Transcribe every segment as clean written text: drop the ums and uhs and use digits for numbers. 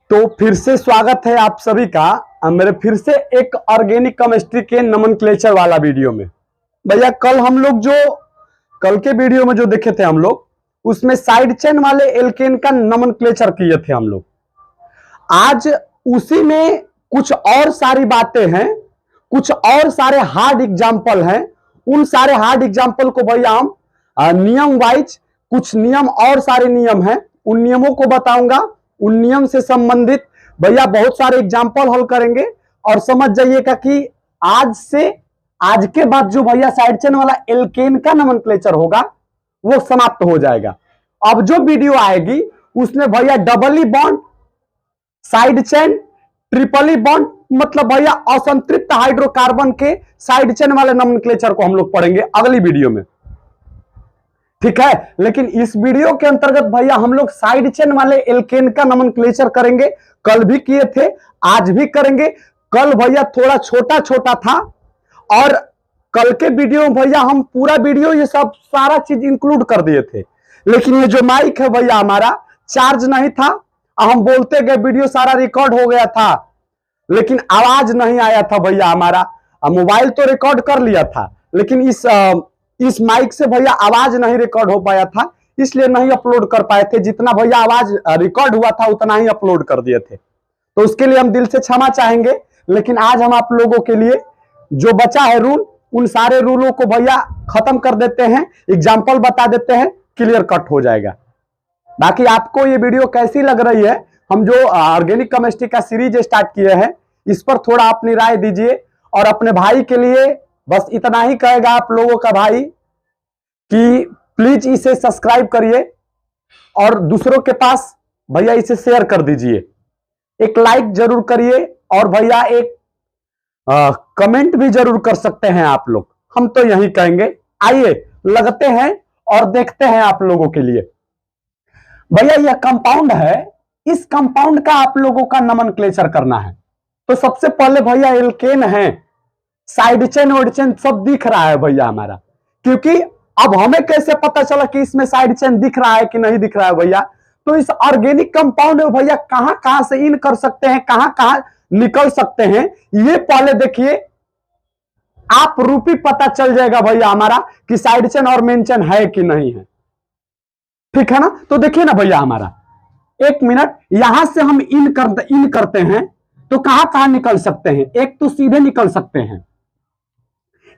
तो फिर से स्वागत है आप सभी का मेरे फिर से एक ऑर्गेनिक केमिस्ट्री के नोमेनक्लेचर वाला वीडियो में। भैया कल के वीडियो में जो देखे थे हम लोग, उसमें साइड चेन वाले एल्केन का नोमेनक्लेचर किए थे हम लोग। आज उसी में कुछ और सारी बातें हैं, कुछ और सारे हार्ड एग्जाम्पल हैं। उन सारे हार्ड एग्जाम्पल को भैया हम नियम वाइज, कुछ नियम और सारे नियम हैं, उन नियमों को बताऊंगा। उन नियम से संबंधित भैया बहुत सारे एग्जाम्पल हल करेंगे और समझ जाइएगा कि आज के बाद जो भैया साइड चेन वाला एल्केन का नोमेनक्लेचर होगा वो समाप्त हो जाएगा। अब जो वीडियो आएगी उसमें भैया डबली बॉन्ड, साइड चेन, ट्रिपली बॉन्ड, मतलब भैया असंतृप्त हाइड्रोकार्बन के साइड चेन वाले नोमेनक्लेचर को हम लोग पढ़ेंगे अगली वीडियो में, ठीक है। लेकिन इस वीडियो के अंतर्गत भैया हम लोग साइड चेन वाले एल्केन का नोमेनक्लेचर करेंगे। कल भी किए थे, आज भी करेंगे। कल भैया थोड़ा छोटा छोटा था और कल के वीडियो में भैया हम पूरा वीडियो ये सब सारा चीज इंक्लूड कर दिए थे। लेकिन ये जो माइक है भैया हमारा चार्ज नहीं था, हम बोलते गए, वीडियो सारा रिकॉर्ड हो गया था लेकिन आवाज नहीं आया था भैया हमारा। मोबाइल तो रिकॉर्ड कर लिया था लेकिन इस माइक से भैया आवाज नहीं रिकॉर्ड हो पाया था, इसलिए नहीं अपलोड कर पाए थे। जितना भैया आवाज रिकॉर्ड हुआ था उतना ही अपलोड कर दिए थे, तो उसके लिए हम दिल से क्षमा चाहेंगे। लेकिन आज हम आप लोगों के लिए जो बचा है रूल, उन सारे रूलों को भैया खत्म कर देते हैं, एग्जाम्पल बता देते हैं, क्लियर कट हो जाएगा। बाकी आपको ये वीडियो कैसी लग रही है, हम जो ऑर्गेनिक केमिस्ट्री का सीरीज स्टार्ट किए हैं, इस पर थोड़ा अपनी राय दीजिए। और अपने भाई के लिए बस इतना ही कहेगा आप लोगों का भाई कि प्लीज इसे सब्सक्राइब करिए और दूसरों के पास भैया इसे शेयर कर दीजिए, एक लाइक जरूर करिए और भैया एक कमेंट भी जरूर कर सकते हैं आप लोग, हम तो यही कहेंगे। आइए लगते हैं और देखते हैं आप लोगों के लिए। भैया यह कंपाउंड है, इस कंपाउंड का आप लोगों का नोमेनक्लेचर करना है। तो सबसे पहले भैया एल्केन है, साइड चेन वाइड चेन सब दिख रहा है भैया हमारा, क्योंकि अब हमें कैसे पता चला कि इसमें साइड चेन दिख रहा है कि नहीं दिख रहा है भैया। तो इस ऑर्गेनिक कंपाउंड में भैया कहां कहां से इन कर सकते हैं, कहां कहां निकल सकते हैं, ये पहले देखिए, आप रूपी पता चल जाएगा भैया हमारा कि साइड चेन और मेन चेन है कि नहीं है, ठीक है ना। तो देखिए ना भैया हमारा, एक मिनट, यहां से हम इन करते हैं तो कहां कहां निकल सकते हैं। एक तो सीधे निकल सकते हैं,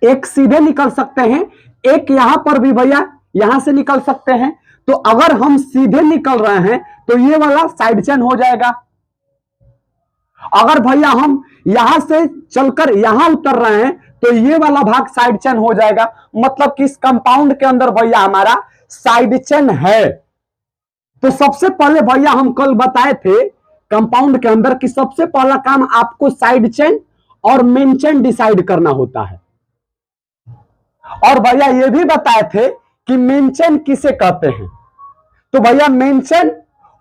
एक सीधे निकल सकते हैं, एक यहां पर भी भैया यहां से निकल सकते हैं। तो अगर हम सीधे निकल रहे हैं तो ये वाला साइड चेन हो जाएगा। अगर भैया हम यहां से चलकर यहां उतर रहे हैं तो ये वाला भाग साइड चेन हो जाएगा। मतलब कि इस कंपाउंड के अंदर भैया हमारा साइड चेन है। तो सबसे पहले भैया हम कल बताए थे कंपाउंड के अंदर कि सबसे पहला काम आपको साइड चेन और मेन चेन डिसाइड करना होता है। और भैया ये भी बताए थे कि मेन चेन किसे कहते हैं। तो भैया मेन चेन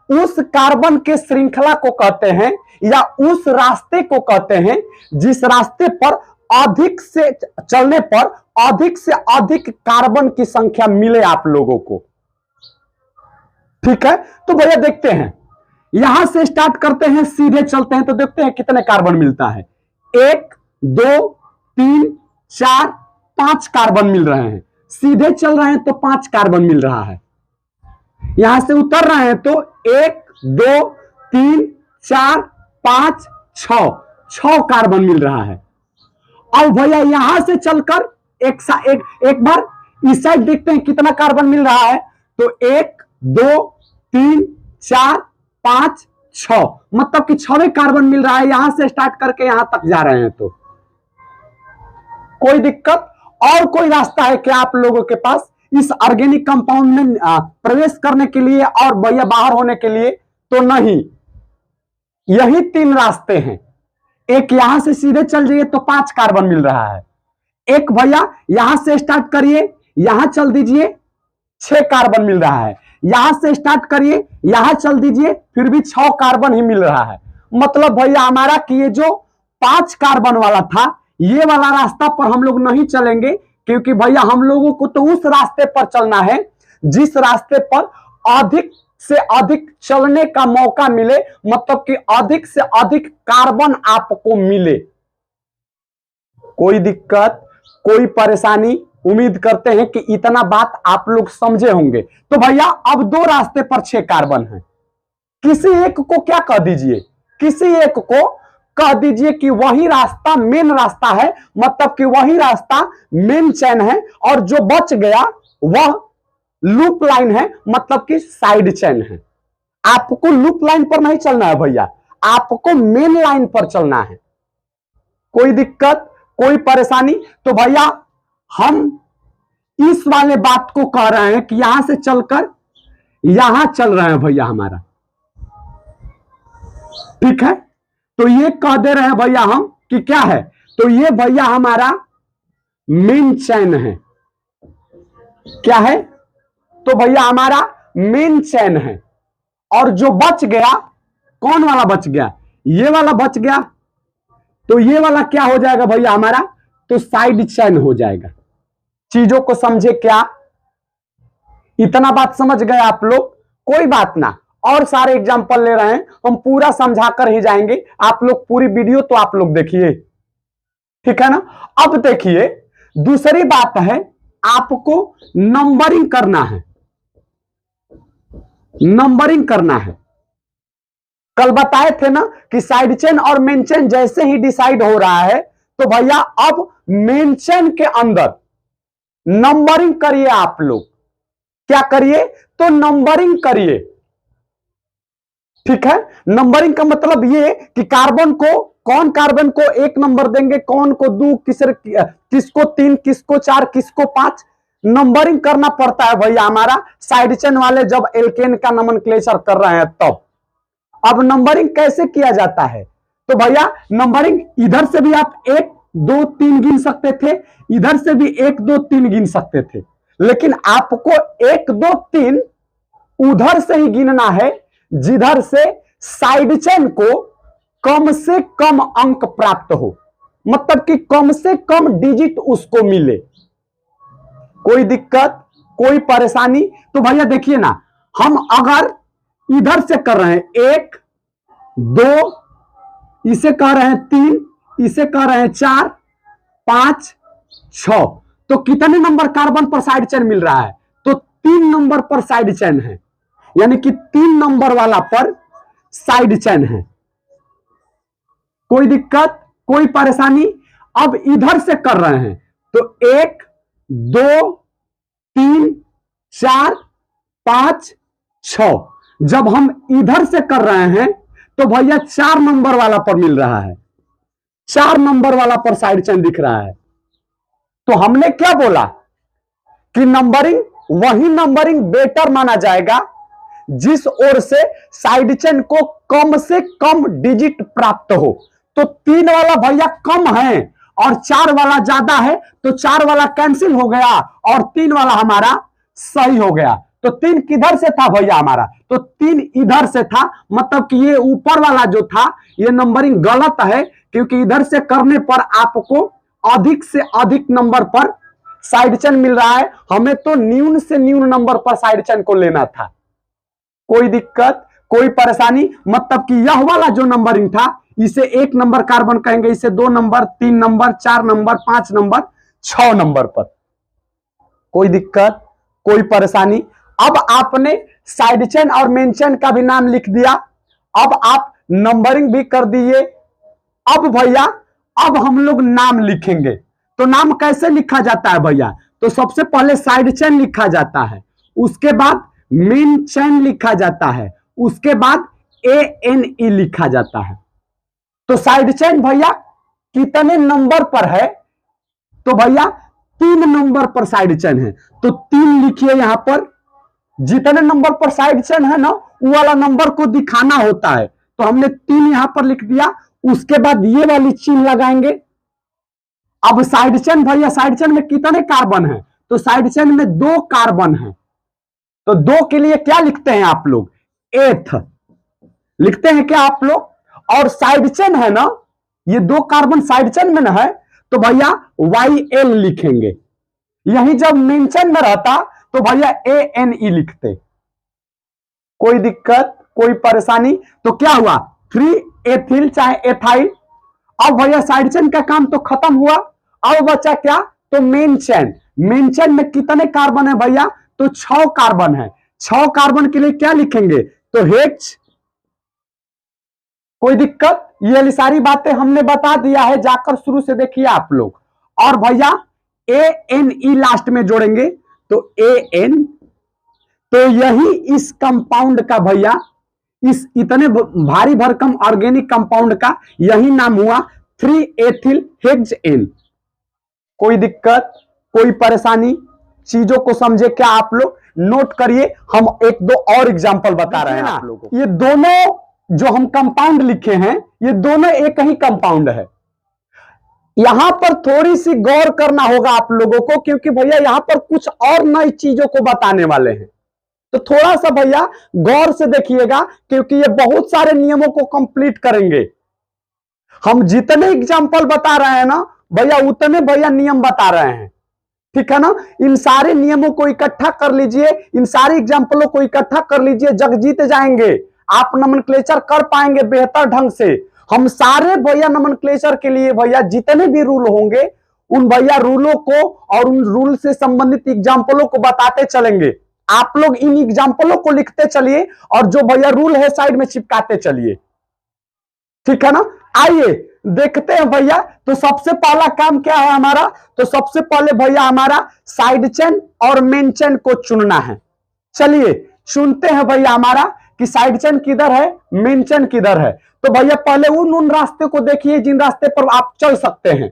उस कार्बन के श्रृंखला को कहते हैं या उस रास्ते को कहते हैं जिस रास्ते पर अधिक से चलने पर अधिक से अधिक कार्बन की संख्या मिले आप लोगों को, ठीक है। तो भैया देखते हैं, यहां से स्टार्ट करते हैं, सीधे चलते हैं तो देखते हैं कितने कार्बन मिलता है। 1 2 3 4 5 कार्बन मिल रहे हैं। सीधे चल रहे हैं तो 5 कार्बन मिल रहा है। यहां से उतर रहे हैं तो 1 2 3 4 5 6 कार्बन मिल रहा है। अब भैया यहां से चलकर एक बार इस साइड देखते हैं कितना कार्बन मिल रहा है। तो 1 2 3 4 5 6, मतलब कि 6 कार्बन मिल रहा है। यहां से स्टार्ट करके यहां तक जा रहे हैं तो कोई दिक्कत और कोई रास्ता है क्या आप लोगों के पास इस ऑर्गेनिक कंपाउंड में प्रवेश करने के लिए और भैया बाहर होने के लिए? तो नहीं, यही 3 रास्ते हैं। एक यहां से सीधे चल जाइए तो 5 कार्बन मिल रहा है। एक भैया यहां से स्टार्ट करिए, यहां चल दीजिए, 6 कार्बन मिल रहा है। यहां से स्टार्ट करिए, यहां चल दीजिए, फिर भी 6 कार्बन ही मिल रहा है। मतलब भैया हमारा कि ये जो 5 कार्बन वाला था, ये वाला रास्ता पर हम लोग नहीं चलेंगे, क्योंकि भैया हम लोगों को तो उस रास्ते पर चलना है जिस रास्ते पर अधिक से अधिक चलने का मौका मिले, मतलब कि अधिक से अधिक कार्बन आपको मिले। कोई दिक्कत, कोई परेशानी? उम्मीद करते हैं कि इतना बात आप लोग समझे होंगे। तो भैया अब दो रास्ते पर 6 कार्बन हैं। किसी एक को क्या कह दीजिए, किसी एक को कह दीजिए कि वही रास्ता मेन रास्ता है, मतलब कि वही रास्ता मेन चेन है, और जो बच गया वह लूप लाइन है, मतलब कि साइड चेन है। आपको लूप लाइन पर नहीं चलना है भैया, आपको मेन लाइन पर चलना है। कोई दिक्कत, कोई परेशानी? तो भैया हम इस वाले बात को कह रहे हैं कि यहां से चलकर यहां चल रहे हैं भैया हमारा, ठीक है। तो ये कह दे रहे हैं भैया हम कि क्या है, तो ये भैया हमारा मेन चैन है। क्या है? तो भैया हमारा मेन चैन है। और जो बच गया, कौन वाला बच गया? ये वाला बच गया। तो ये वाला क्या हो जाएगा भैया हमारा? तो साइड चैन हो जाएगा। चीजों को समझे क्या? इतना बात समझ गए आप लोग? कोई बात ना, और सारे एग्जांपल ले रहे हैं, हम पूरा समझा कर ही जाएंगे। आप लोग पूरी वीडियो तो आप लोग देखिए, ठीक है ना। अब देखिए दूसरी बात है, आपको नंबरिंग करना है। नंबरिंग करना है। कल बताए थे ना कि साइड चेन और मेन चेन जैसे ही डिसाइड हो रहा है, तो भैया अब मेन चेन के अंदर नंबरिंग करिए। आप लोग क्या करिए? तो नंबरिंग करिए, ठीक है। नंबरिंग का मतलब ये कि कार्बन को, कौन कार्बन को 1 नंबर देंगे, कौन को 2, किसको 3, किसको 4, किसको 5, नंबरिंग करना पड़ता है भैया हमारा। साइड चेन वाले जब एल्केन का नोमेनक्लेचर कर रहे हैं तब। अब नंबरिंग कैसे किया जाता है? तो भैया नंबरिंग इधर से भी आप 1 2 3 गिन सकते थे, इधर से भी 1 2 3 गिन सकते थे, लेकिन आपको 1 2 3 उधर से ही गिनना है जिधर से साइड चेन को कम से कम अंक प्राप्त हो, मतलब कि कम से कम डिजिट उसको मिले। कोई दिक्कत, कोई परेशानी? तो भैया देखिए ना, हम अगर इधर से कर रहे हैं 1 2, इसे कह रहे हैं 3, इसे कह रहे हैं 4 5 6, तो कितने नंबर कार्बन पर साइड चेन मिल रहा है? तो 3 नंबर पर साइड चेन है, यानी कि 3 नंबर वाला पर साइड चेन है। कोई दिक्कत, कोई परेशानी? अब इधर से कर रहे हैं तो 1 2 3 4 5 6, जब हम इधर से कर रहे हैं तो भैया 4 नंबर वाला पर मिल रहा है, 4 नंबर वाला पर साइड चेन दिख रहा है। तो हमने क्या बोला कि नंबरिंग, वही नंबरिंग बेटर माना जाएगा जिस ओर से साइड चेन को कम से कम डिजिट प्राप्त हो। तो 3 वाला भैया कम है और 4 वाला ज्यादा है, तो 4 वाला कैंसिल हो गया और 3 वाला हमारा सही हो गया। तो 3 किधर से था भैया हमारा? तो 3 इधर से था, मतलब कि ये ऊपर वाला जो था ये नंबरिंग गलत है, क्योंकि इधर से करने पर आपको अधिक से अधिक नंबर पर साइड चेन मिल रहा है, हमें तो न्यून से न्यून नंबर पर साइड चेन को लेना था। कोई दिक्कत, कोई परेशानी? मतलब कि यह वाला जो नंबरिंग था, इसे 1 नंबर कार्बन कहेंगे, इसे 2 number 3 number 4 number 5 number 6 number पर। कोई दिक्कत, कोई परेशानी? अब आपने साइड चेन और मेन चेन का भी नाम लिख दिया, अब आप नंबरिंग भी कर दिए। अब भैया अब हम लोग नाम लिखेंगे। तो नाम कैसे लिखा जाता है भैया? तो सबसे पहले साइड चेन लिखा जाता है, उसके बाद मेन चेन लिखा जाता है, उसके बाद ANE लिखा जाता है। तो साइड चेन भैया कितने नंबर पर है? तो भैया 3 नंबर पर साइड चेन है, तो 3 लिखिए यहां पर। जितने नंबर पर साइड चेन है ना, वो वाला नंबर को दिखाना होता है, तो हमने 3 यहां पर लिख दिया। उसके बाद ये वाली चिन्ह लगाएंगे। अब साइड चेन भैया, साइड चेन में कितने कार्बन है? तो साइड चेन में 2 कार्बन है, तो 2 के लिए क्या लिखते हैं आप लोग? एथ लिखते हैं क्या आप लोग? और साइड चेन है ना, ये 2 कार्बन साइड चेन में ना है, तो भैया YL लिखेंगे। यही जब मेन चेन में रहता तो भैया ANE लिखते। कोई दिक्कत, कोई परेशानी? तो क्या हुआ, 3 एथिल चाहे एथाइल। अब भैया साइड चेन का काम तो खत्म हुआ, अब बचा क्या, तो मेन चेन। मेन चेन में कितने कार्बन है भैया, तो 6 कार्बन है। 6 कार्बन के लिए क्या लिखेंगे, तो H। कोई दिक्कत? ये सारी बातें हमने बता दिया है, जाकर शुरू से देखिए आप लोग। और भैया ANE लास्ट में जोड़ेंगे, तो AN, तो यही इस कंपाउंड का भैया, इस इतने भारी भरकम ऑर्गेनिक कंपाउंड का यही नाम हुआ 3 एथिल हेक्सेन। कोई दिक्कत, कोई परेशानी? चीजों को समझे क्या आप लोग, नोट करिए। हम एक दो और एग्जांपल बता रहे हैं आप लोगों को। ये दोनों जो हम कंपाउंड लिखे हैं, ये दोनों एक ही कंपाउंड है। यहां पर थोड़ी सी गौर करना होगा आप लोगों को, क्योंकि भैया यहां पर कुछ और नई चीजों को बताने वाले हैं। तो थोड़ा सा भैया गौर से देखिएगा, क्योंकि ये बहुत सारे नियमों को कंप्लीट करेंगे। हम जितने एग्जांपल बता रहे हैं ना भैया, उतने भैया नियम बता रहे हैं, ठीक है ना। इन सारे नियमों को इकट्ठा कर लीजिए, इन सारे एग्जांपलों को इकट्ठा कर लीजिए, जग जीत जाएंगे आप, नोमेनक्लेचर कर पाएंगे बेहतर ढंग से। हम सारे भैया नोमेनक्लेचर के लिए भैया जितने भी रूल होंगे, उन भैया रूलों को और उन रूल से संबंधित एग्जांपलों को बताते चलेंगे। आप लोग इन एग्जांपलों को लिखते चलिए, और जो भैया रूल है साइड में चिपकाते चलिए, ठीक है ना। आइए देखते हैं भैया। तो सबसे पहला काम क्या है हमारा, तो सबसे पहले भैया हमारा साइड चेन और मेन चेन को चुनना है। चलिए चुनते हैं भैया हमारा कि साइड चेन किधर है, मेन चेन किधर है। तो भैया पहले उन रास्ते को देखिए जिन रास्ते पर आप चल सकते हैं।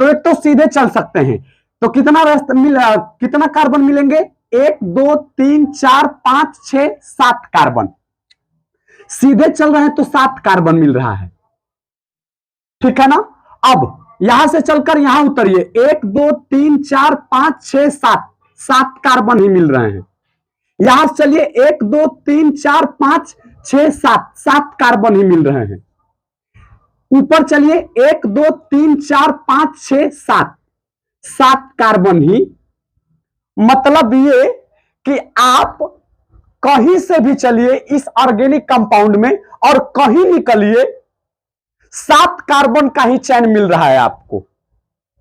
तो एक तो सीधे चल सकते हैं, तो कितना रास्ता कितना कार्बन मिलेंगे, 1 2 3 4 5 6 7 कार्बन। सीधे चल रहे हैं तो 7 कार्बन मिल रहा है, ठीक है ना। अब यहां से चलकर यहां उतरिए, 1 2 3 4 5 6 7, 7 कार्बन ही मिल रहे हैं। यहां से चलिए 1 2 3 4 5 6 7, 7 कार्बन ही मिल रहे हैं। ऊपर चलिए 1 2 3 4 5 6 7, 7 कार्बन ही। मतलब ये कि आप कहीं से भी चलिए इस ऑर्गेनिक कंपाउंड में और कहीं निकलिए, 7 कार्बन का ही चैन मिल रहा है आपको।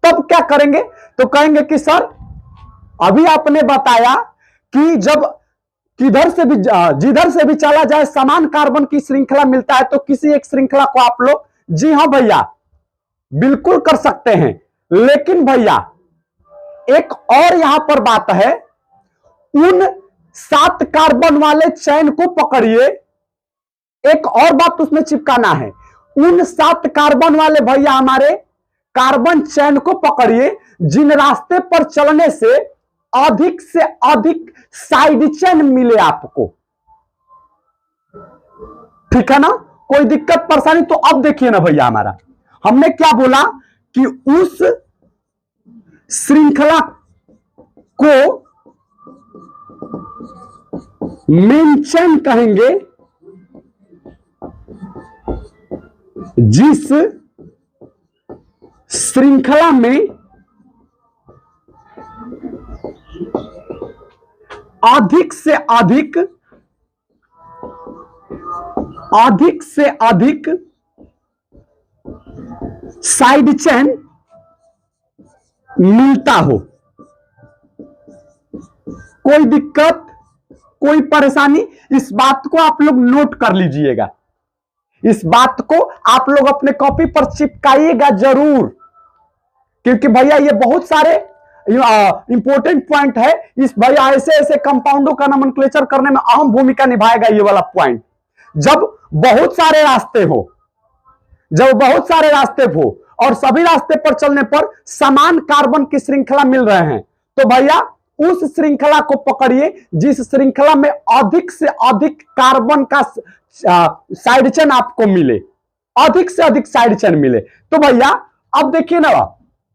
तब क्या करेंगे, तो कहेंगे कि सर अभी आपने बताया कि जब किधर से भी जिधर से भी चला जाए समान कार्बन की श्रृंखला मिलता है, तो किसी एक श्रृंखला को आप लोग, जी हां भैया बिल्कुल कर सकते हैं। लेकिन भैया एक और यहां पर बात है, उन 7 कार्बन वाले चैन को पकड़िए। एक और बात उसमें चिपकाना है, उन 7 कार्बन वाले भैया हमारे कार्बन चैन को पकड़िए जिन रास्ते पर चलने से अधिक साइड चैन मिले आपको, ठीक है ना। कोई दिक्कत परेशानी? तो अब देखिए ना भैया, हमारा हमने क्या बोला कि उस श्रृंखला को मेन चेन कहेंगे जिस श्रृंखला में अधिक से अधिक साइड चेन मिलता हो। कोई दिक्कत, कोई परेशानी? इस बात को आप लोग नोट कर लीजिएगा, इस बात को आप लोग अपने कॉपी पर चिपकाइएगा जरूर, क्योंकि भैया ये बहुत सारे इंपॉर्टेंट पॉइंट है। इस भैया ऐसे कंपाउंडों का नोमेनक्लेचर करने में अहम भूमिका निभाएगा ये वाला पॉइंट। जब बहुत सारे रास्ते हो और सभी रास्ते पर चलने पर समान कार्बन की श्रृंखला मिल रहे हैं, तो भैया उस श्रृंखला को पकड़िए जिस श्रृंखला में अधिक से अधिक कार्बन का साइड चेन आपको मिले, अधिक से अधिक साइड चेन मिले। तो भैया अब देखिए ना,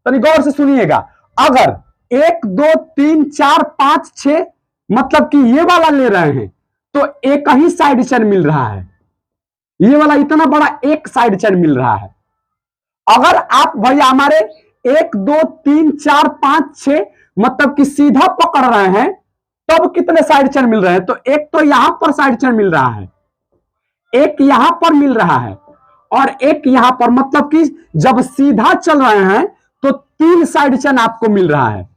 तनी गौर से सुनिएगा, अगर 1 2 3 4 5 6 मतलब कि ये वाला ले रहे हैं तो एक ही साइड चेन मिल रहा है, ये वाला इतना बड़ा एक साइड चेन मिल रहा है। अगर आप भैया हमारे 1 2 3 4 5 6 मतलब कि सीधा पकड़ रहे हैं, तब कितने साइड चेन मिल रहे हैं? तो एक तो यहां पर साइड चेन मिल रहा है, एक यहां पर मिल रहा है और एक यहां पर, मतलब कि जब सीधा चल रहे हैं तो 3 साइड चेन आपको मिल रहा है।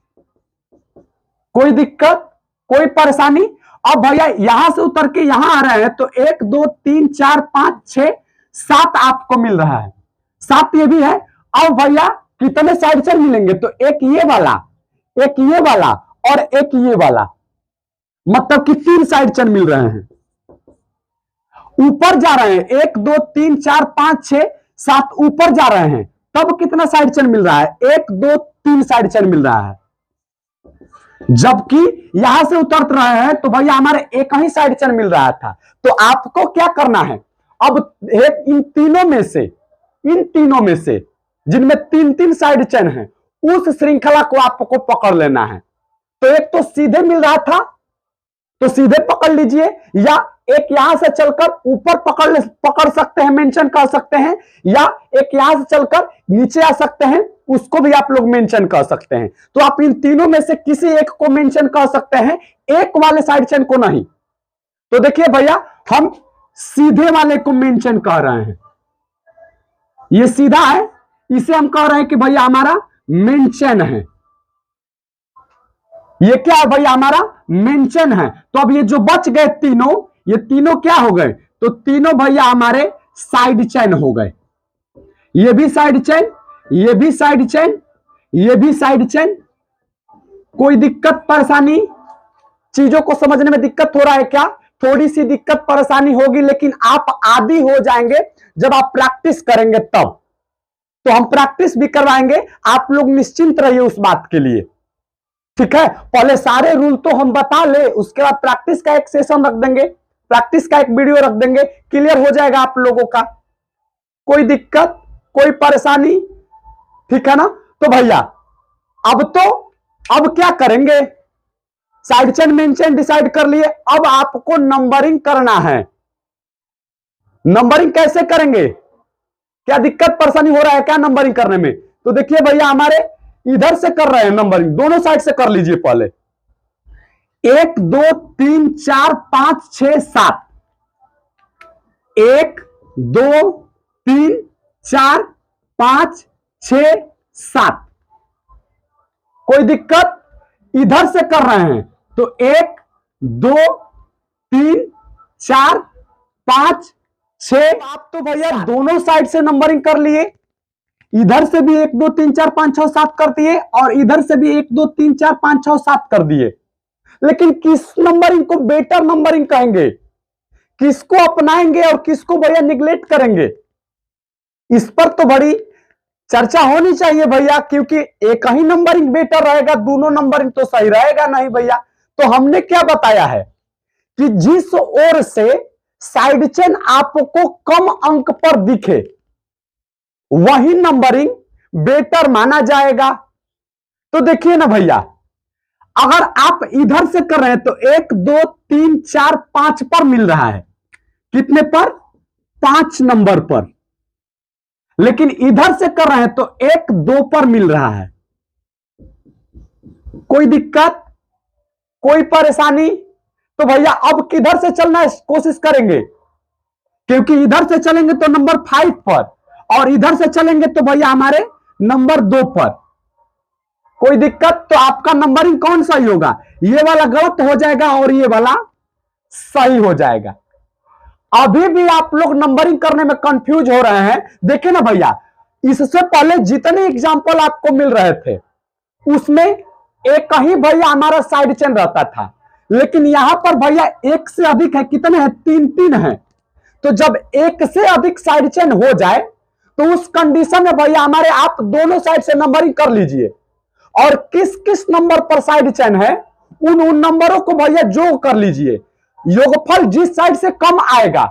कोई दिक्कत, कोई परेशानी? अब भैया यहां से उतर के यहां आ रहे हैं तो 1 2 3 4 5 6 7 आपको मिल रहा है, 7 ये भी है। अब भैया कितने साइड चेन मिलेंगे? तो एक ये वाला, एक ये वाला और एक ये वाला, मतलब कि 3 साइड चेन मिल रहे हैं। ऊपर जा रहे हैं 1 2 3 4 5 6 7 ऊपर जा रहे हैं, तब कितना साइड चेन मिल रहा है? 1 2 3 साइड चेन मिल रहा है। जबकि यहां से उतर रहे हैं तो भैया हमारे एक ही साइड चेन मिल रहा था। तो आपको क्या करना है? अब इन तीनों में से जिनमें 3-3 साइड चेन है, उस श्रृंखला को आपको पकड़ लेना है। तो एक तो सीधे मिल रहा था तो सीधे पकड़ लीजिए, या एक यहां से चलकर ऊपर पकड़ सकते हैं, मेंशन कर सकते हैं, या एक यहां से चलकर नीचे आ सकते हैं, उसको भी आप लोग मेंशन कर सकते हैं। तो आप इन तीनों में से किसी एक को मेंशन कर सकते हैं, एक वाले साइड चेन को नहीं। तो देखिए भैया हम सीधे वाले को मेंशन कर रहे हैं, ये सीधा है, इसे हम कह रहे हैं कि भैया हमारा मेंशन है। ये क्या है भैया? हमारा मेंशन है। तो अब ये जो बच गए तीनों, ये तीनों क्या हो गए? तो तीनों भैया हमारे साइड चेन हो गए। ये भी साइड चेन, ये भी साइड चेन, ये भी साइड चेन। कोई दिक्कत परेशानी? चीजों को समझने में दिक्कत हो रहा है क्या? थोड़ी सी दिक्कत परेशानी होगी, लेकिन आप आदी हो जाएंगे जब आप प्रैक्टिस करेंगे तब। तो हम प्रैक्टिस भी करवाएंगे, आप लोग निश्चिंत रहिए उस बात के लिए, ठीक है? पहले सारे रूल तो हम बता ले, उसके बाद प्रैक्टिस का एक सेशन रख देंगे, प्रैक्टिस का एक वीडियो रख देंगे, क्लियर हो जाएगा आप लोगों का। कोई दिक्कत, कोई परेशानी? ठीक है ना? तो भैया अब क्या करेंगे? Side chain main chain decide कर लिए, अब आपको नंबरिंग करना है। नंबरिंग कैसे करेंगे? क्या दिक्कत परेशानी हो रहा है क्या नंबरिंग करने में? तो देखिए भैया हमारे इधर से कर रहे हैं नंबरिंग, दोनों साइड से कर लीजिए पहले। 1 2 3 4 5 6 7, 1 2 3 4 5 6 7। कोई दिक्कत? इधर से कर रहे हैं तो 1 2 3 4 5 6। आप तो भैया दोनों साइड से नंबरिंग कर लिए, इधर से भी 1 2 3 4 5 6 7 कर दिए और इधर से भी 1 2 3 4 5 6 7 कर दिए। लेकिन किस नंबरिंग को बेटर नंबरिंग कहेंगे? किसको अपनाएंगे और किसको भैया निगलेक्ट करेंगे? इस पर तो बड़ी चर्चा होनी चाहिए भैया, क्योंकि एक ही नंबरिंग बेटर रहेगा, दोनों नंबरिंग तो सही रहेगा नहीं भैया। तो हमने क्या बताया है कि जिस ओर से साइड चेन आपको कम अंक पर दिखे वही नंबरिंग बेटर माना जाएगा। तो देखिए ना भैया, अगर आप इधर से कर रहे हैं तो 1 2 3 4 5 पर मिल रहा है, कितने पर? 5 नंबर पर। लेकिन इधर से कर रहे हैं तो 1 2 पर मिल रहा है। कोई दिक्कत, कोई परेशानी? तो भैया अब किधर से चलना कोशिश करेंगे? क्योंकि इधर से चलेंगे तो नंबर 5 पर और इधर से चलेंगे तो भैया हमारे नंबर 2 पर। कोई दिक्कत? तो आपका नंबरिंग कौन सही होगा? ये वाला गलत हो जाएगा और ये वाला सही हो जाएगा। अभी भी आप लोग नंबरिंग करने में कंफ्यूज हो रहे हैं। देखिए ना भैया, इससे पहले जितने एग्जाम्पल आपको मिल रहे थे उसमें एक ही भैया हमारा साइड चेन रहता था, लेकिन यहां पर भैया एक से अधिक है। कितने हैं? 3 हैं। तो जब एक से अधिक साइड चेन हो जाए तो उस कंडीशन में भैया हमारे आप दोनों साइड से नंबरिंग कर लीजिए, और किस किस नंबर पर साइड चेन है उन नंबरों को भैया जोड़ कर लीजिए। योगफल जिस साइड से कम आएगा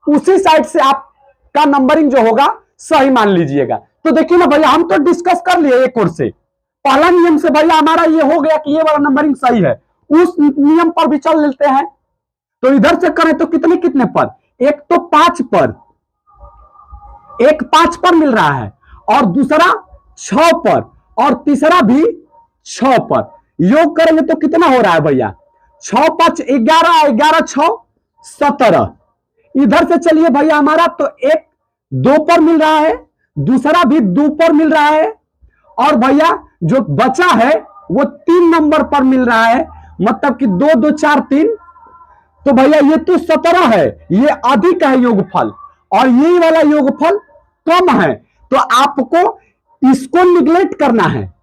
उसी साइड से आपका नंबरिंग जो होगा सही मान लीजिएगा। तो देखिए ना भैया, हम तो डिस्कस कर लिए एक ओर से, पहला नियम से भैया हमारा ये हो गया कि ये वाला नंबरिंग सही है, उस नियम पर भी चल लेते हैं। तो इधर से करें तो कितने कितने पर? एक तो 5 पर, एक 5 पर मिल रहा है और दूसरा 6 पर और तीसरा भी 6 पर। योग करेंगे तो कितना हो रहा है भैया? 6 5 11, 11 6 17। इधर से चलिए भैया हमारा तो एक 2 पर मिल रहा है, दूसरा भी 2 पर मिल रहा है, और भैया जो बचा है वो 3 नंबर पर मिल रहा है, मतलब कि 2 2 4 3। तो भैया ये तो 17 है, ये अधिक है योगफल, और ये वाला योगफल कम है। तो आपको इसको निगलेक्ट करना है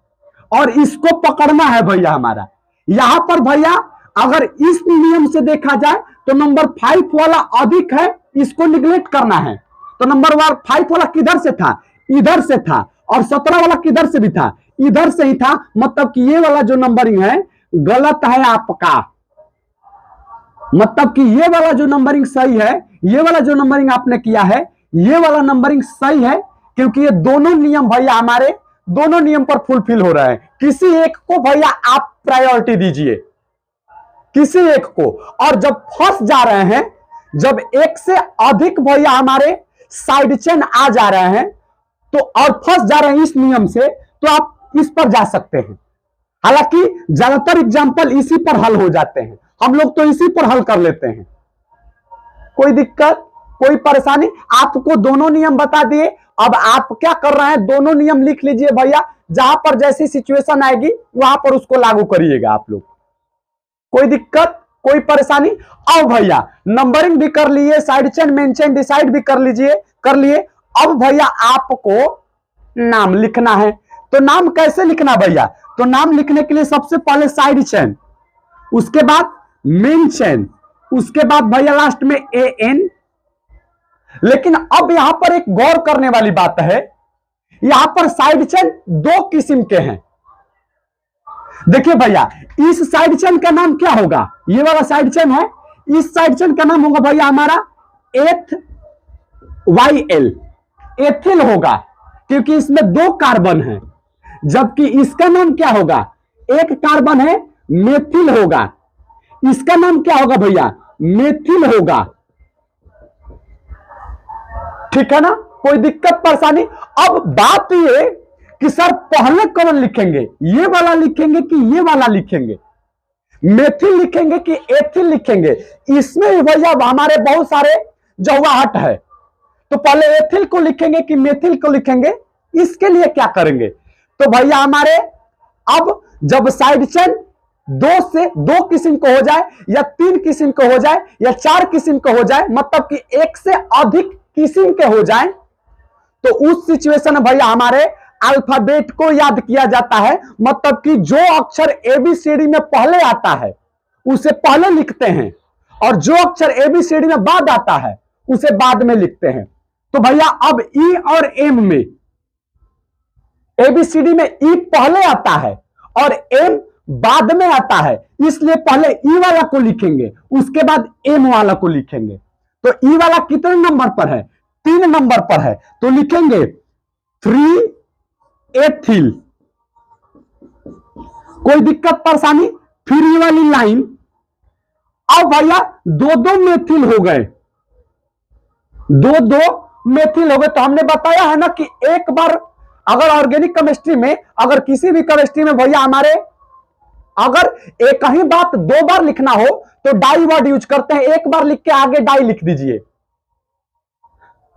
और इसको पकड़ना है भैया हमारा। यहां पर भैया अगर इस नियम से देखा जाए तो नंबर 5 वाला अधिक है, इसको निगलेक्ट करना है। तो नंबर 5 वाला किधर से था? इधर से था, और 17 वाला किधर से भी था? इधर से ही था, मतलब कि ये वाला जो नंबरिंग है गलत है आपका, मतलब कि ये वाला जो नंबरिंग सही है, ये वाला जो नंबरिंग आपने किया है ये वाला नंबरिंग सही है, क्योंकि ये दोनों नियम भैया हमारे दोनों नियम पर फुलफिल हो रहा है। किसी एक को भैया आप प्रायोरिटी दीजिए, किसी एक को। और जब फंस जा रहे हैं, जब एक से अधिक भैया हमारे साइड चेन आ जा रहे हैं तो, और फंस जा रहे हैं इस नियम से, तो आप इस पर जा सकते हैं। हालांकि ज्यादातर एग्जाम्पल इसी पर हल हो जाते हैं, हम लोग तो इसी पर हल कर लेते हैं। कोई दिक्कत, कोई परेशानी? आपको दोनों नियम बता दिए, अब आप क्या कर रहे हैं, दोनों नियम लिख लीजिए भैया, जहां पर जैसी सिचुएशन आएगी वहां पर उसको लागू करिएगा आप लोग। कोई दिक्कत, कोई परेशानी? अब भैया नंबरिंग भी कर लिए, side chain main chain decide भी कर लिए। अब भैया आपको नाम लिखना है। तो नाम कैसे लिखना भैया? तो नाम लिखने के लिए सबसे पहले साइड चेन, उसके बाद मेन चेन, उसके बाद भैया लास्ट में AN। लेकिन अब यहां पर एक गौर करने वाली बात है, यहां पर साइड चेन 2 किस्म के हैं। देखिए भैया, इस साइड चेन का नाम क्या होगा? ये वाला साइड चेन है, इस साइड चेन का नाम होगा भैया हमारा ETHYL, एथिल होगा, क्योंकि इसमें 2 कार्बन है। जबकि इसका नाम क्या होगा? एक कार्बन है, मेथिल होगा। इसका नाम क्या होगा भैया? मेथिल होगा। ठीक है ना? कोई दिक्कत परेशानी? अब बात ये कि सर पहले कौन लिखेंगे, ये वाला लिखेंगे कि ये वाला लिखेंगे, मेथिल लिखेंगे कि एथिल लिखेंगे? इसमें भी भैया हमारे बहुत सारे जवाहट है। तो पहले एथिल को लिखेंगे कि मेथिल को लिखेंगे, इसके लिए क्या करेंगे? तो भैया हमारे अब जब साइड चेन 2 से 2 किस्म को हो जाए, या 3 किस्म को हो जाए, या 4 किस्म को हो जाए, मतलब कि एक से अधिक किस्म के हो जाए, तो उस सिचुएशन में भैया हमारे अल्फाबेट को याद किया जाता है। मतलब कि जो अक्षर ABCD में पहले आता है उसे पहले लिखते हैं, और जो अक्षर ABCD में बाद आता है उसे बाद में लिखते हैं। तो भैया अब E और M में, ABCD में E पहले आता है और M बाद में आता है, इसलिए पहले E वाला को लिखेंगे, उसके बाद M वाला को लिखेंगे। तो E वाला कितने नंबर पर है? 3 नंबर पर है, तो लिखेंगे 3 एथिल। कोई दिक्कत परेशानी? फिर ये वाली लाइन, अब भैया 2 मेथिल हो गए, 2 मेथिल हो गए। तो हमने बताया है ना कि एक बार अगर ऑर्गेनिक केमिस्ट्री में, अगर किसी भी केमिस्ट्री में भैया हमारे अगर एक ही बात 2 बार लिखना हो तो डाई वर्ड यूज करते हैं, एक बार लिख के आगे डाई लिख दीजिए।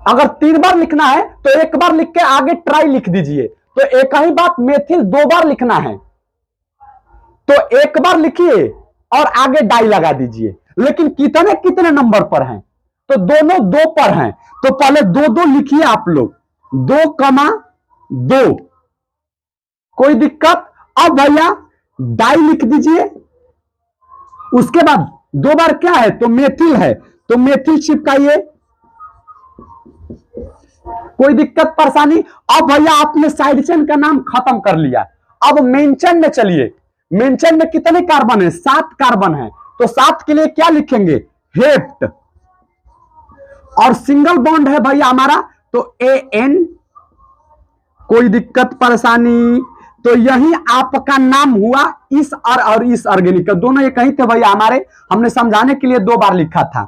अगर 3 बार लिखना है तो एक बार लिख के आगे ट्राई लिख दीजिए। तो एक ही बात मेथिल 2 बार लिखना है तो एक बार लिखिए और आगे डाई लगा दीजिए। लेकिन कितने कितने नंबर पर हैं? तो दोनों 2 पर हैं, तो पहले 2 लिखिए आप लोग, 2,2। कोई दिक्कत? अब भैया डाई लिख दीजिए, उसके बाद 2 बार क्या है? तो मेथिल है, तो मेथिल चिपकाइए। कोई दिक्कत परेशानी? अब भैया आपने साइड चेन का नाम खत्म कर लिया, अब मेन चेन में चलिए। मेन चेन में कितने कार्बन है? 7 कार्बन है, तो 7 के लिए क्या लिखेंगे? हेप्ट। और सिंगल बॉन्ड है भैया हमारा, तो AN। कोई दिक्कत परेशानी? तो यही आपका नाम हुआ इस और इस ऑर्गेनिक का, दोनों एक ही थे भैया हमारे। हमने समझाने के लिए 2 बार लिखा था,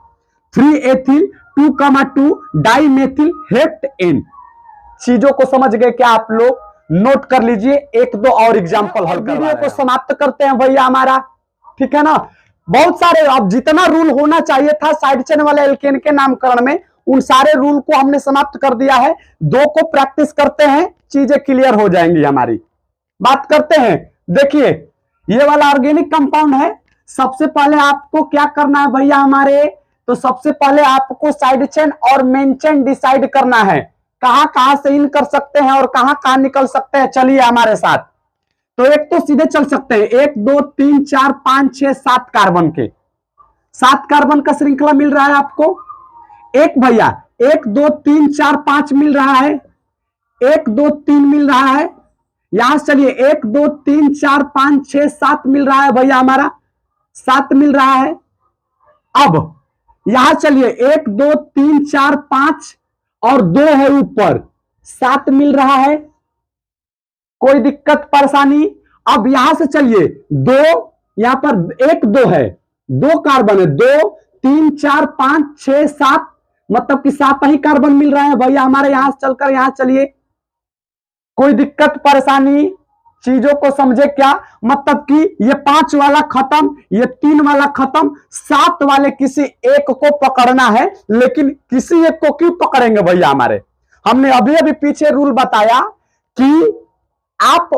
3 ethyl 2,2 di methyl hept N। चीजों को समझ गए क्या आप लोग? नोट कर लीजिए, 1-2 और एग्जांपल हल कर। वीडियो को समाप्त करते हैं भैया हमारा, ठीक है ना? बहुत सारे, अब जितना रूल होना चाहिए था साइड चेन वाले एल्केन के नामकरण में, उन सारे रूल को हमने समाप्त कर दिया है। दो को प्रैक्टिस करते हैं, चीजें क्लियर हो जाएंगी हमारी। बात करते हैं, देखिए ये वाला ऑर्गेनिक कंपाउंड है। सबसे पहले आपको क्या करना है भैया हमारे, तो सबसे पहले आपको साइड चेन और मेन चेन डिसाइड करना है, कहां कहां से इन कर सकते हैं और कहां कहां निकल सकते हैं। चलिए हमारे साथ, तो एक तो सीधे चल सकते हैं, 1 2 3 4 5 6 7 कार्बन के, 7 कार्बन का श्रृंखला मिल रहा है आपको। एक भैया 1 2 3 4 5 मिल रहा है, 1 2 3 मिल रहा है। यहां से चलिए 1 2 3 4 5 6 7 मिल रहा है भैया हमारा, 7 मिल रहा है। अब यहां चलिए 1 2 3 4 5 और 2 है ऊपर, 7 मिल रहा है, कोई दिक्कत परेशानी। अब यहां से चलिए 2, यहां पर 1 2 है, 2 कार्बन है, 2 3 4 5 6 7, मतलब कि 7 ही कार्बन मिल रहा है भैया हमारे। यहां से चलकर यहां चलिए, कोई दिक्कत परेशानी, चीजों को समझे क्या, मतलब कि ये 5 वाला खत्म, ये 3 वाला खत्म, 7 वाले किसी एक को पकड़ना है। लेकिन किसी एक को क्यों पकड़ेंगे भैया हमारे, हमने अभी अभी पीछे रूल बताया कि आप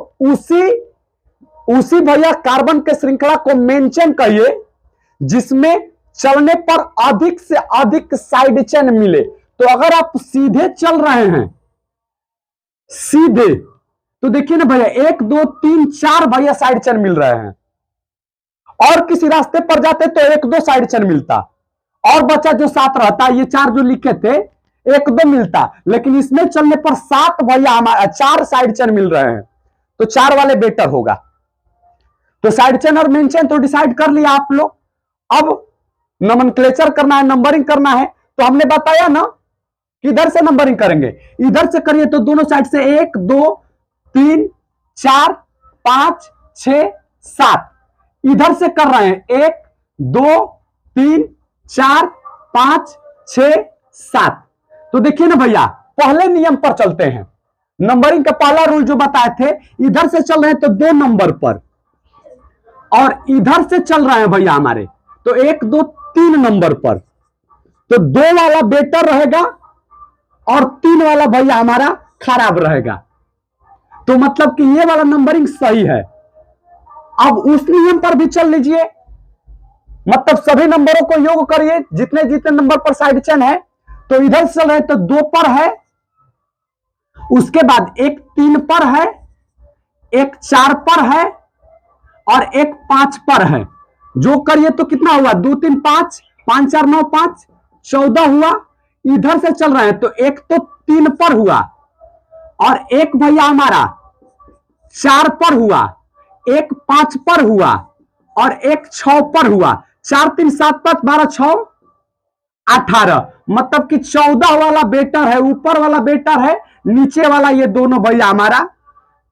उसी भैया कार्बन के श्रृंखला को मेन चेन कहिए जिसमें चलने पर अधिक से अधिक साइड चेन मिले। तो अगर आप सीधे चल रहे हैं, सीधे, तो देखिए ना भैया 1 2 3 4 भैया साइड चेन मिल रहे हैं, और किसी रास्ते पर जाते तो 1 2 साइड चेन मिलता, और बचा जो 7 रहता, ये 4 जो लिखे थे 1 2 मिलता। लेकिन इसमें चलने पर 7 भैया हमारा 4 साइड चेन मिल रहे हैं, तो 4 वाले बेटर होगा। तो साइड चेन और मेन चेन तो डिसाइड कर लिया आप लोग। अब नोमेनक्लेचर करना है, नंबरिंग करना है। तो हमने बताया ना किधर से नंबरिंग करेंगे, इधर से करिए तो दोनों साइड से 1 2 3 4 5 6 7, इधर से कर रहे हैं 1 2 3 4 5 6 7। तो देखिए ना भैया, पहले नियम पर चलते हैं, नंबरिंग का पहला रूल जो बताए थे, इधर से चल रहे हैं तो 2 नंबर पर, और इधर से चल रहे हैं भैया हमारे तो 1 2 3 नंबर पर। तो 2 वाला बेटर रहेगा और 3 वाला भैया हमारा खराब रहेगा। तो मतलब कि ये वाला नंबरिंग सही है। अब उस नियम पर भी चल लीजिए, मतलब सभी नंबरों को योग करिए, जितने जितने नंबर पर साइड चेन है। तो इधर से चल रहे तो 2 पर है, उसके बाद एक 3 पर है, एक 4 पर है, और एक 5 पर है। जो करिए तो कितना हुआ, 2 3 5 5 4 9 5 14 हुआ। इधर से चल रहे हैं तो एक तो 3 पर हुआ, और एक भैया हमारा 4 पर हुआ, एक 5 पर हुआ, और एक 6 पर हुआ। 4 3 7 5 12 6 18, मतलब कि 14 वाला बेटर है, ऊपर वाला बेटर है, नीचे वाला ये दोनों भैया हमारा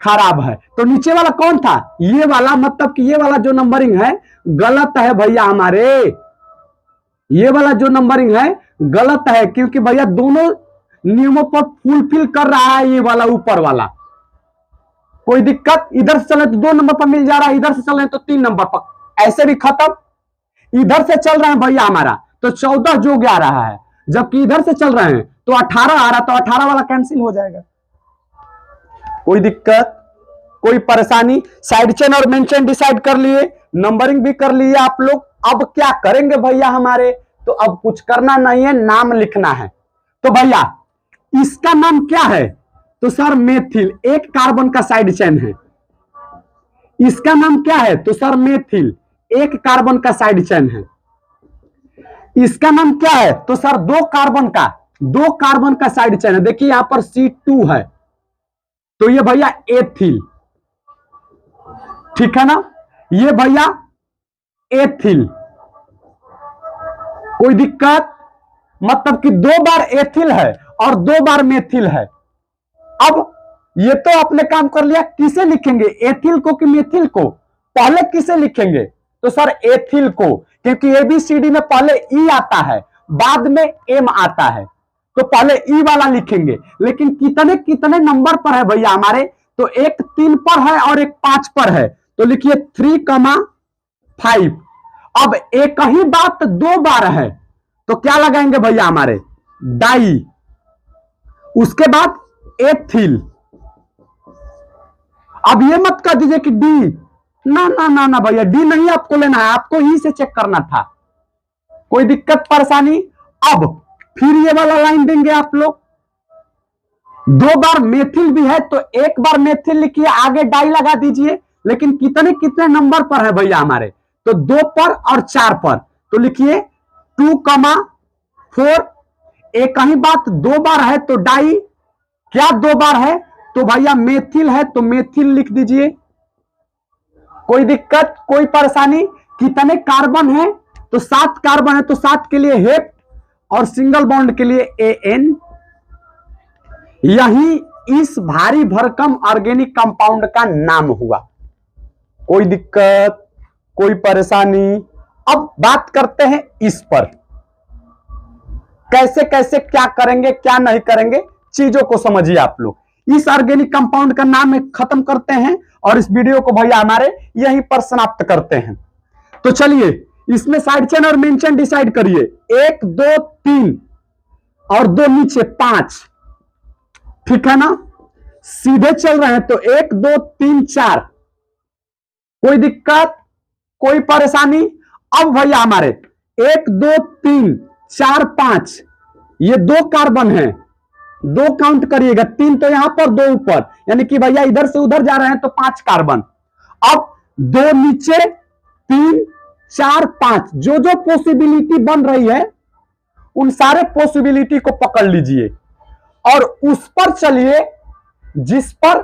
खराब है। तो नीचे वाला कौन था, ये वाला, मतलब कि ये वाला जो नंबरिंग है गलत है भैया हमारे, ये वाला जो नंबरिंग है गलत है, क्योंकि भैया दोनों नियमों पर फुलफिल कर रहा है ये वाला ऊपर वाला। कोई दिक्कत, इधर से चले तो 2 नंबर पर मिल जा रहा है, इधर से चल रहे हैं तो 3 नंबर पर, ऐसे भी खत्म। इधर से चल रहे हैं भैया हमारा तो 14 जो आ रहा है, जबकि इधर से चल रहे हैं तो 18 आ रहा, तो 18 वाला कैंसिल हो जाएगा। कोई दिक्कत, कोई परेशानी। साइड चेन और मेन चेन डिसाइड कर लिए, नंबरिंग भी कर लिए आप लोग। अब क्या करेंगे भैया हमारे, तो अब कुछ करना नहीं है, नाम लिखना है। तो भैया इसका नाम क्या है, तो सर मेथिल, एक कार्बन का साइड चेन है। इसका नाम क्या है, तो सर मेथिल, एक कार्बन का साइड चेन है। इसका नाम क्या है, तो सर 2 कार्बन का साइड चेन है। देखिए यहां पर C2 है, तो ये भैया एथिल, ठीक है ना, ये भैया एथिल। कोई दिक्कत, मतलब कि 2 बार एथिल है और 2 बार मेथिल है। अब ये तो आपने काम कर लिया, किसे लिखेंगे, एथिल को कि मेथिल को, पहले किसे लिखेंगे, तो सर एथिल को, क्योंकि ABCD में पहले ई आता है बाद में एम आता है, तो पहले ई वाला लिखेंगे। लेकिन कितने कितने नंबर पर है भैया हमारे, तो एक 3 पर है और एक 5 पर है, तो लिखिए 3, 5। अब एक ही बात दो बार है तो क्या लगाएंगे भैया हमारे, डाई। उसके बाद एथिल। अब ये मत कर दीजिए कि डी, ना ना ना ना भैया, डी नहीं आपको लेना है, आपको ही से चेक करना था। कोई दिक्कत परेशानी? अब फिर ये वाला लाइन देंगे आप लोग, दो बार मेथिल भी है तो एक बार मेथिल लिखिए, आगे डाई लगा दीजिए। लेकिन कितने कितने नंबर पर है भैया हमारे, तो 2 पर और 4 पर, तो लिखिए 2,4। एक ही बात दो बार है तो डाई, क्या दो बार है तो भैया मेथिल है तो मेथिल लिख दीजिए। कोई दिक्कत, कोई परेशानी? कितने कार्बन है तो 7 कार्बन है तो 7 के लिए हेप्ट और सिंगल बॉन्ड के लिए एन। यही इस भारी भरकम ऑर्गेनिक कंपाउंड का नाम हुआ। कोई दिक्कत, कोई परेशानी? अब बात करते हैं इस पर, कैसे कैसे क्या करेंगे क्या नहीं करेंगे, चीजों को समझिए आप लोग। इस ऑर्गेनिक कंपाउंड का नाम खत्म करते हैं और इस वीडियो को भैया हमारे यहीं पर समाप्त करते हैं। तो चलिए इसमें साइड चेन और मेन चेन डिसाइड करिए। 1 2 3 और 2 नीचे 5, ठीक है ना? सीधे चल रहे हैं तो 1 2 3 4। कोई दिक्कत, कोई परेशानी? अब भैया हमारे 1 2 3 4 5, ये 2 कार्बन है, 2 काउंट करिएगा, 3 तो यहां पर 2 ऊपर, यानी कि भैया इधर से उधर जा रहे हैं तो 5 कार्बन। अब 2 नीचे 3 4 5, जो जो पॉसिबिलिटी बन रही है उन सारे पॉसिबिलिटी को पकड़ लीजिए और उस पर चलिए जिस पर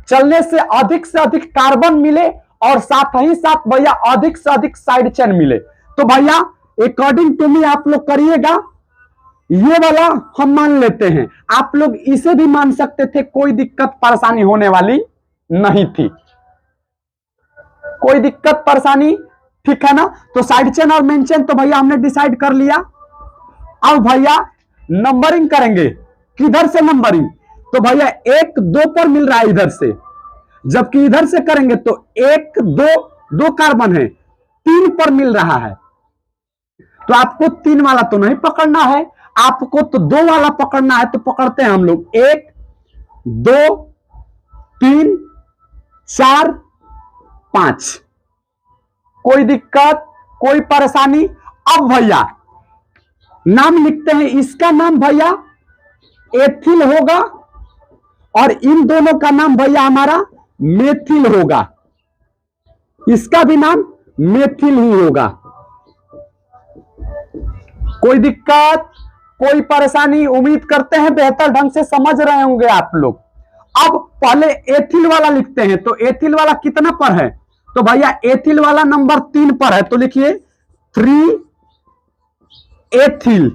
चलने से अधिक कार्बन मिले और साथ ही साथ भैया अधिक से अधिक साइड चेन मिले। तो भैया अकॉर्डिंग टू मी आप लोग करिएगा। ये वाला हम मान लेते हैं, आप लोग इसे भी मान सकते थे, कोई दिक्कत परेशानी होने वाली नहीं थी। कोई दिक्कत परेशानी, ठीक है ना? तो साइड चेन और मेन चेन तो भैया हमने डिसाइड कर लिया। अब भैया नंबरिंग करेंगे, किधर से नंबरिंग? तो भैया 1 2 पर मिल रहा है इधर से, जबकि इधर से करेंगे तो 1 2 2 कार्बन है, 3 पर मिल रहा है। तो आपको 3 वाला तो नहीं पकड़ना है, आपको तो 2 वाला पकड़ना है। तो पकड़ते हैं हम लोग 1 2 3 4 5। कोई दिक्कत, कोई परेशानी? अब भैया नाम लिखते हैं, इसका नाम भैया एथिल होगा और इन दोनों का नाम भैया हमारा मेथिल होगा। इसका भी नाम मेथिल ही होगा। कोई दिक्कत, कोई परेशानी? उम्मीद करते हैं बेहतर ढंग से समझ रहे होंगे आप लोग। अब पहले एथिल वाला लिखते हैं, तो एथिल वाला कितना पर है? तो भैया एथिल वाला नंबर 3 पर है, तो लिखिए 3 एथिल।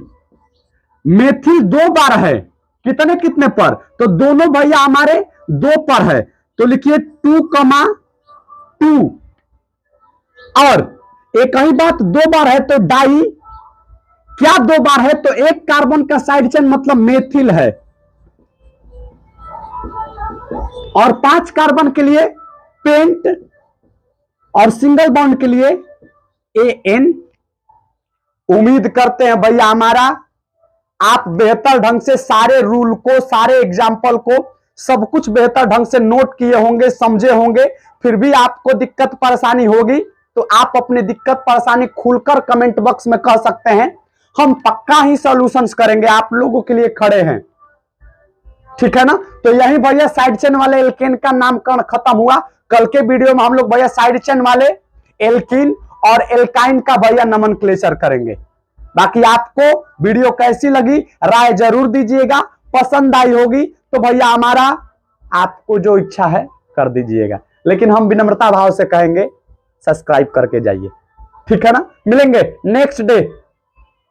मेथिल 2 बार है, कितने कितने पर? तो दोनों भैया हमारे 2 पर है, तो लिखिए 2,2। और एक ही बात 2 बार है तो डाई, क्या 2 बार है? तो 1 कार्बन का साइड चेन मतलब मेथिल है, और 5 कार्बन के लिए पेंट और सिंगल बॉन्ड के लिए एन। उम्मीद करते हैं भैया हमारा आप बेहतर ढंग से सारे रूल को, सारे एग्जाम्पल को, सब कुछ बेहतर ढंग से नोट किए होंगे, समझे होंगे। फिर भी आपको दिक्कत परेशानी होगी तो आप अपनी दिक्कत परेशानी खुलकर कमेंट बॉक्स में कह सकते हैं, हम पक्का ही सॉल्यूशंस करेंगे, आप लोगों के लिए खड़े हैं, ठीक है ना? तो यही भैया साइड चेन वाले एल्केन का नामकरण खत्म हुआ। कल के वीडियो में हम लोग भैया साइड चेन वाले एल्कीन और एल्काइन का भैया नोमेनक्लेचर करेंगे। बाकी आपको वीडियो कैसी लगी राय जरूर दीजिएगा, पसंद आई होगी तो भैया हमारा आपको जो इच्छा है कर दीजिएगा, लेकिन हम विनम्रता भाव से कहेंगे सब्सक्राइब करके जाइए, ठीक है ना? मिलेंगे नेक्स्ट डे